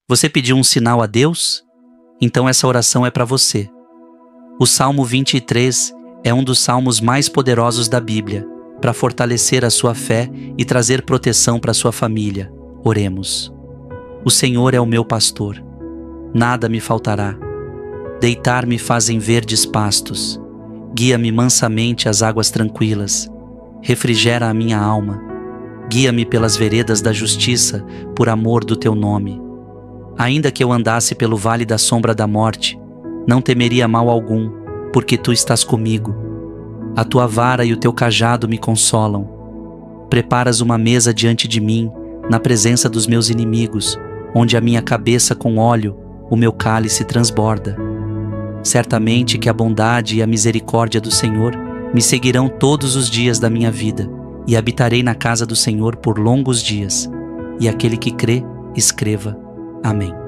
Você pediu um sinal a Deus? Então essa oração é para você. O Salmo 23 é um dos salmos mais poderosos da Bíblia, para fortalecer a sua fé e trazer proteção para sua família. Oremos. O Senhor é o meu pastor. Nada me faltará. Deitar-me faz em verdes pastos. Guia-me mansamente às águas tranquilas. Refrigera a minha alma. Guia-me pelas veredas da justiça, por amor do teu nome. Ainda que eu andasse pelo vale da sombra da morte, não temeria mal algum, porque tu estás comigo. A tua vara e o teu cajado me consolam. Preparas uma mesa diante de mim, na presença dos meus inimigos, onde a minha cabeça com óleo, o meu cálice transborda. Certamente que a bondade e a misericórdia do Senhor me seguirão todos os dias da minha vida, e habitarei na casa do Senhor por longos dias. E aquele que crê, escreva. Amém.